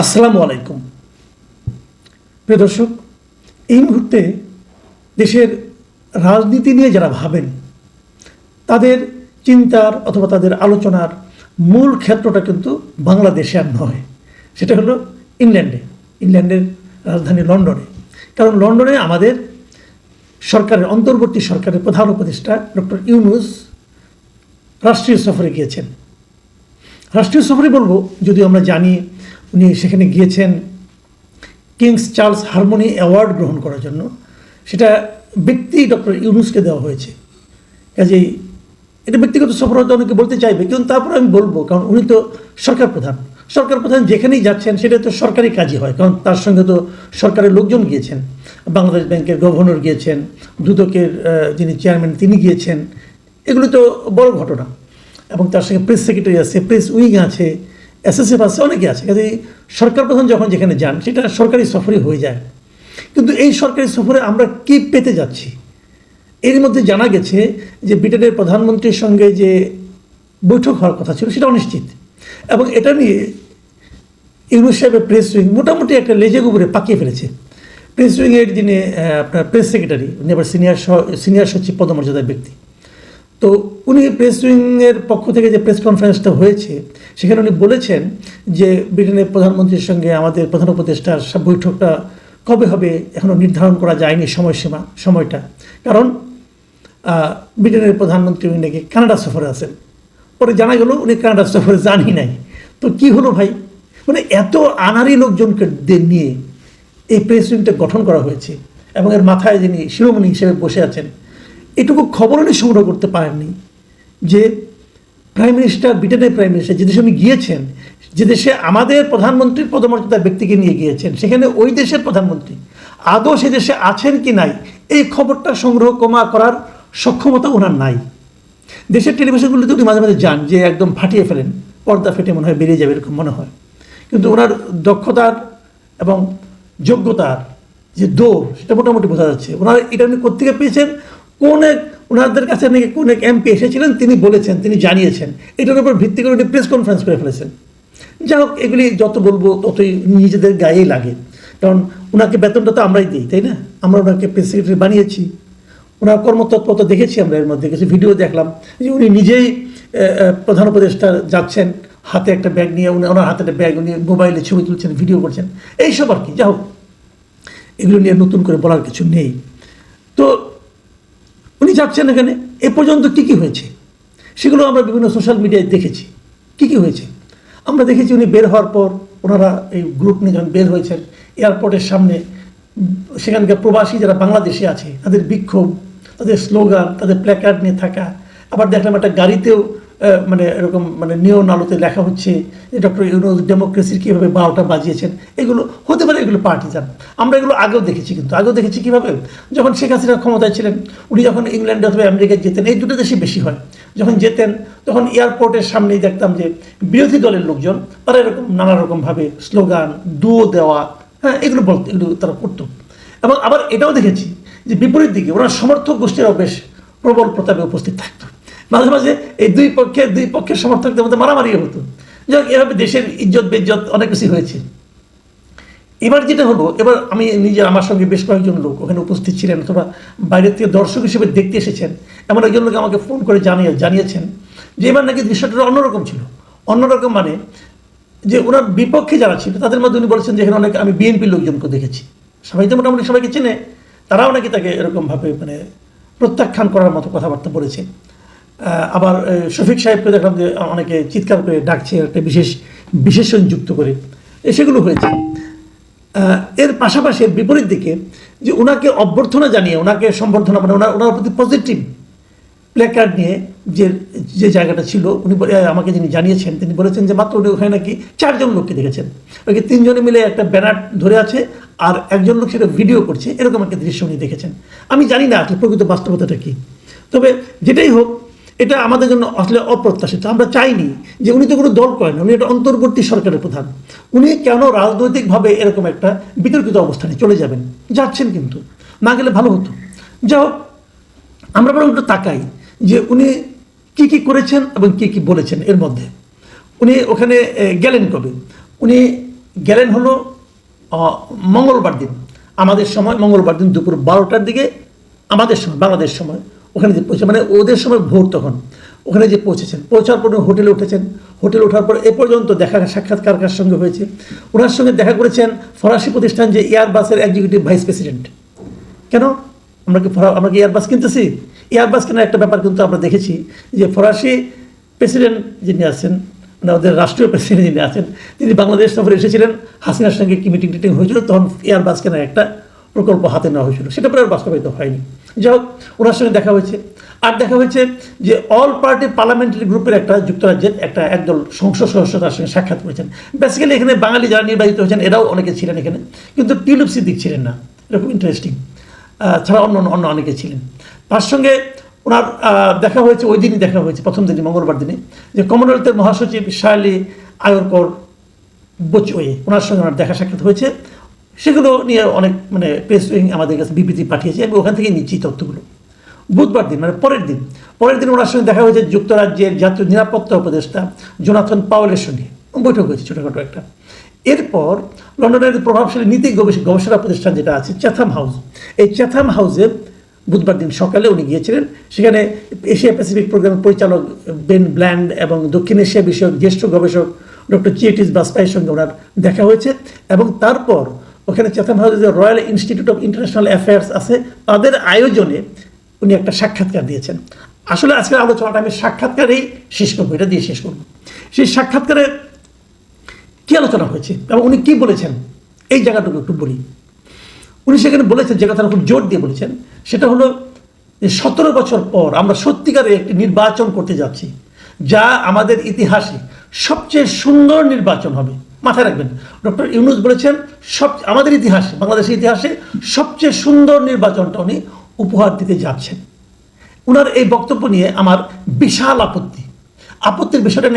আসসালামু আলাইকুম। প্রিয় দর্শক, এই মুহূর্তে দেশের রাজনীতি নিয়ে যারা ভাবেন তাদের চিন্তার অথবা তাদের আলোচনার মূল ক্ষেত্রটা কিন্তু বাংলাদেশে আর নয়, সেটা হলো ইংল্যান্ডের রাজধানী লন্ডনে। কারণ লন্ডনে আমাদের সরকারের অন্তর্বর্তী সরকারের প্রধান উপদেষ্টা ডক্টর ইউনূস রাষ্ট্রীয় সফরে গিয়েছেন। রাষ্ট্রীয় সফরে বলবো, যদিও আমরা জানি উনি সেখানে গিয়েছেন কিংস চার্লস হারমোনি অ্যাওয়ার্ড গ্রহণ করার জন্য। সেটা ব্যক্তি ডক্টর ইউনূসকে দেওয়া হয়েছে। কাজেই এটা ব্যক্তিগত সফর হয়তো অনেকে বলতে চাইবে, কিন্তু তারপরে আমি বলবো, কারণ উনি তো সরকার প্রধান যেখানেই যাচ্ছেন সেটা তো সরকারি কাজই হয়, কারণ তার সঙ্গে তো সরকারের লোকজন গিয়েছেন। বাংলাদেশ ব্যাংকের গভর্নর গিয়েছেন, দুদকের যিনি চেয়ারম্যান তিনি গিয়েছেন। এগুলো তো বড় ঘটনা। এবং তার সঙ্গে প্রেস সেক্রেটারি আছে, প্রেস উইং আছে, এসএসএফ আছে, অনেকে আছে। কাজেই সরকার প্রধান যখন যেখানে যান সেটা সরকারি সফরই হয়ে যায়। কিন্তু এই সরকারি সফরে আমরা কি পেতে যাচ্ছি? এর মধ্যে জানা গেছে যে ব্রিটেনের প্রধানমন্ত্রীর সঙ্গে যে বৈঠক হওয়ার কথা ছিল সেটা অনিশ্চিত, এবং এটা নিয়ে ইউনূস সাহেবের প্রেস উইং মোটামুটি একটা লেজে গোবরে পাকিয়ে ফেলেছে। প্রেস উইংয়ের যিনি আপনার প্রেস সেক্রেটারি, উনি আবার সিনিয়র সচিব পদমর্যাদার ব্যক্তি, তো উনি প্রেস উইংয়ের পক্ষ থেকে যে প্রেস কনফারেন্সটা হয়েছে সেখানে উনি বলেছেন যে ব্রিটেনের প্রধানমন্ত্রীর সঙ্গে আমাদের প্রধান উপদেষ্টার বৈঠকটা কবে হবে এখনও নির্ধারণ করা যায়নি সময়টা। কারণ ব্রিটেনের প্রধানমন্ত্রী উনি নাকি কানাডা সফরে আছেন। পরে জানা গেল উনি কানাডা সফরে যানই নাই। তো কি হলো ভাই? মানে এত আনারি লোকজনকে নিয়ে এই প্রেস উইংটা গঠন করা হয়েছে, এবং এর মাথায় যিনি শিরোমণি হিসেবে বসে আছেন, এটুকু খবর উনি সংগ্রহ করতে পারেননি যে ব্রিটেনের প্রাইম মিনিস্টার যে দেশে উনি গিয়েছেন, যে দেশে আমাদের প্রধানমন্ত্রীর পদমর্যাদার ব্যক্তিকে নিয়ে গিয়েছেন, সেখানে ওই দেশের প্রধানমন্ত্রী আদৌ সে দেশে আছেন কি নাই এই খবরটা সংগ্রহ করার সক্ষমতা ওনার নাই। দেশের টেলিভিশনগুলিতে উনি মাঝে মাঝে যান, যে একদম ফাটিয়ে ফেলেন, পর্দা ফেটে মনে হয় বেরিয়ে যাবে এরকম মনে হয়। কিন্তু ওনার দক্ষতার এবং যোগ্যতার যে দৌড় সেটা মোটামুটি বোঝা যাচ্ছে। ওনারা এটা উনি কোত্থেকে পেয়েছেন? ওনাদের কাছে নাকি কোন এক এমপি এসেছিলেন, তিনি বলেছেন, তিনি জানিয়েছেন, এটার উপর ভিত্তি করে উনি প্রেস কনফারেন্স করে ফেলেছেন। যাই হোক, এগুলি যত বলবো ততই নিজেদের গায়েই লাগে, কারণ ওনাকে বেতনটা তো আমরাই দিই, তাই না? আমরা ওনাকে প্রেস সেক্রেটারি বানিয়েছি, ওনার কর্মতৎপরতা দেখেছি আমরা। এর মধ্যে কিছু ভিডিও দেখলাম যে উনি নিজেই প্রধান উপদেষ্টা যাচ্ছেন, হাতে একটা ব্যাগ নিয়ে, ওনার হাতে একটা ব্যাগ, উনি মোবাইলে ছবি তুলছেন, ভিডিও করছেন, এইসব আর কি। যাই হোক, এগুলো নিয়ে নতুন করে বলার কিছু নেই। তো উনি যাচ্ছেন এখানে, এ পর্যন্ত কী কী হয়েছে সেগুলো আমরা বিভিন্ন সোশ্যাল মিডিয়ায় দেখেছি। কী হয়েছে আমরা দেখেছি। উনি বের হওয়ার পর ওনারা এই গ্রুপ নিয়ে যখন বের হয়েছেন এয়ারপোর্টের সামনে, সেখানকার প্রবাসী যারা বাংলাদেশে আছে তাদের বিক্ষোভ, তাদের স্লোগান, তাদের প্ল্যাকার্ড নিয়ে থাকা। আবার দেখলাম একটা গাড়িতেও মানে এরকম নিয়ন আলোতে লেখা হচ্ছে যে ডক্টর ইউনূস ডেমোক্রেসির কীভাবে 12টা বাজিয়েছেন। এগুলো হতে পারে এগুলো পার্টিজান, আমরা এগুলো আগেও দেখেছি। কিন্তু আগেও দেখেছি কীভাবে, যখন শেখ হাসিনা ক্ষমতায় ছিলেন, উনি যখন ইংল্যান্ডে অথবা আমেরিকায় যেতেন, এই দুটো দেশে বেশি হয়, যখন যেতেন তখন এয়ারপোর্টের সামনেই দেখতাম যে বিরোধী দলের লোকজন তারা এরকম নানা রকমভাবে স্লোগান, দুয়ো দেওয়া, হ্যাঁ, এগুলো তারা করতো। এবং আবার এটাও দেখেছি যে বিপরীত দিকে ওনার সমর্থক গোষ্ঠীরাও বেশ প্রবল প্রতাপে উপস্থিত থাকতো। মাঝে মাঝে এই দুই পক্ষের সমর্থকদের মধ্যে মারামারিও হতো। যাই হোক, এভাবে দেশের ইজ্জত বেজ্জত অনেক কিছু হয়েছে। এবার যেটা হলো, এবার আমি নিজে, আমার সঙ্গে বেশ কয়েকজন লোক ওখানে উপস্থিত ছিলেন অথবা বাইরের থেকে দর্শক হিসেবে দেখতে এসেছেন, এমন একজন লোক আমাকে ফোন করে জানিয়েছেন যে এবার নাকি দৃশ্যটা অন্যরকম ছিল। অন্যরকম মানে যে ওনার বিপক্ষে যারা ছিল তাদের মধ্যে উনি বলেছেন যে এখানে অনেক আমি বিএনপির লোকজনকে দেখেছি, সবাই তো মোটামুটি সবাইকে চেনে, তারাও নাকি তাকে এরকমভাবে প্রত্যাখ্যান করার মতো কথাবার্তা বলেছে। আবার শফিক সাহেবকে দেখলাম যে অনেকে চিৎকার করে ডাকছে একটা বিশেষণ যুক্ত করে, সেগুলো হয়েছে। এর পাশাপাশি বিপরীত দিকে যে ওনাকে অভ্যর্থনা জানিয়ে, ওনাকে সম্বর্ধনা ওনার প্রতি পজিটিভ প্ল্যাকার্ড নিয়ে যে জায়গাটা ছিল, উনি আমাকে যিনি জানিয়েছেন তিনি বলেছেন যে মাত্র উনি ওখানে নাকি 4 জন লোককে দেখেছেন। ওকে 3 জনে মিলে একটা ব্যানার ধরে আছে আর একজন লোক সেটা ভিডিও করছে, এরকম একটা দৃশ্য উনি দেখেছেন। আমি জানি না আসলে প্রকৃত বাস্তবতাটা কী, তবে যেটাই হোক এটা আমাদের জন্য আসলে অপ্রত্যাশিত। আমরা চাইনি যে উনি তো কোনো দল করেন, উনি একটা অন্তর্বর্তী সরকারের প্রধান, উনি কেন রাজনৈতিকভাবে এরকম একটা বিতর্কিত অবস্থানে চলে যাচ্ছেন, কিন্তু না গেলে ভালো হতো। যা হোক, আমরা বরং একটু তাকাই যে উনি কি করেছেন এবং কি বলেছেন। এর মধ্যে উনি ওখানে গেলেন কবে? উনি গেলেন হলো মঙ্গলবার দিন, আমাদের সময় মঙ্গলবার দিন দুপুর 12টার দিকে, আমাদের সময় বাংলাদেশ সময় ওখানে যে পৌঁছে, মানে ওদের সময় ভোর তখন, ওখানে যে পৌঁছেছেন, পৌঁছার পর হোটেলে উঠেছেন, হোটেলে ওঠার পর এ পর্যন্ত দেখা সাক্ষাৎকার কার সঙ্গে হয়েছে, ওনার সঙ্গে দেখা করেছেন ফরাসি প্রতিষ্ঠান যে এয়ারবাসের এক্সিকিউটিভ ভাইস প্রেসিডেন্ট। কেন আমরা কি এয়ারবাস কিনতেছি? এয়ারবাস কেনার একটা ব্যাপার কিন্তু আমরা দেখেছি যে ফরাসি প্রেসিডেন্ট যিনি আছেন, মানে ওদের রাষ্ট্রীয় প্রেসিডেন্ট যিনি আছেন, তিনি বাংলাদেশ সফরে এসেছিলেন, হাসিনার সঙ্গে কি মিটিং টিটিং হয়েছিল, তখন এয়ারবাস কেনার একটা প্রকল্প হাতে নেওয়া হয়েছিল, সেটা পরে আর বাস্তবায়িত হয়নি। যাই হোক, ওনার সঙ্গে দেখা হয়েছে। আর দেখা হয়েছে যে অল পার্টি পার্লামেন্টারি গ্রুপের একটা যুক্তরাজ্যের একদল সংসদ সদস্য তার সঙ্গে সাক্ষাৎ করেছেন। বেসিক্যালি এখানে বাঙালি যারা নির্বাচিত হয়েছেন এরাও অনেকে ছিলেন এখানে, কিন্তু টিউলিপ সিদ্দিক ছিলেন না, এটা খুব ইন্টারেস্টিং। ছাড়া অন্য অনেকে ছিলেন। তার সঙ্গে ওনার দেখা হয়েছে, ওই দিনই দেখা হয়েছে, প্রথম দিনই মঙ্গলবার দিনে, যে কমনওয়েলথের মহাসচিব শার্লি আয়রকর বোচওয়ে, ওনার সঙ্গে ওনার দেখা সাক্ষাৎ হয়েছে। সেগুলো নিয়ে অনেক মানে প্রেস উইং আমাদের কাছে বিবৃতি পাঠিয়েছে, আমি ওখান থেকে নিচ্ছি তথ্যগুলো। বুধবার দিন মানে পরের দিন ওনার সঙ্গে দেখা হয়েছে যুক্তরাজ্যের জাতীয় নিরাপত্তা উপদেষ্টা জোনাথন পাওয়েলের সঙ্গে বৈঠক হয়েছে ছোটোখাটো একটা। এরপর লন্ডনের প্রভাবশালী নীতি গবেষণা প্রতিষ্ঠান যেটা আছে চ্যাথাম হাউস, এই চ্যাথাম হাউসে বুধবার দিন সকালে উনি গিয়েছিলেন। সেখানে এশিয়া প্যাসিফিক প্রোগ্রামের পরিচালক বেন ব্ল্যান্ড এবং দক্ষিণ এশিয়া বিষয়ক জ্যেষ্ঠ গবেষক ডক্টর চিয়েটিস বাসপাইয়ের সঙ্গে ওনার দেখা হয়েছে। এবং তারপর ওখানে চ্যাথাম হাউসে যে royal institute of international affairs আছে, তাদের আয়োজনে উনি একটা সাক্ষাৎকার দিয়েছেন। আসলে আজকের আলোচনাটা আমি সাক্ষাৎকারেই শেষ করবো, এটা দিয়ে শেষ করবো। সেই সাক্ষাৎকারে কী আলোচনা হয়েছে এবং উনি কী বলেছেন, এই জায়গাটুকু একটু বলি। উনি সেখানে বলেছেন, যে কথাটা খুব জোর দিয়ে বলেছেন, সেটা হলো যে 17 বছর পর আমরা সত্যিকারে একটি নির্বাচন করতে যাচ্ছি, যা আমাদের ইতিহাসে সবচেয়ে সুন্দর নির্বাচন হবে। মাথায় রাখবেন, ডক্টর ইউনূস বলেছেন আমাদের ইতিহাসে, বাংলাদেশের ইতিহাসে সবচেয়ে সুন্দর নির্বাচনটা উনি উপহার দিতে যাচ্ছেন। ওনার এই বক্তব্য নিয়ে আমার বিশাল আপত্তির বিষয়টা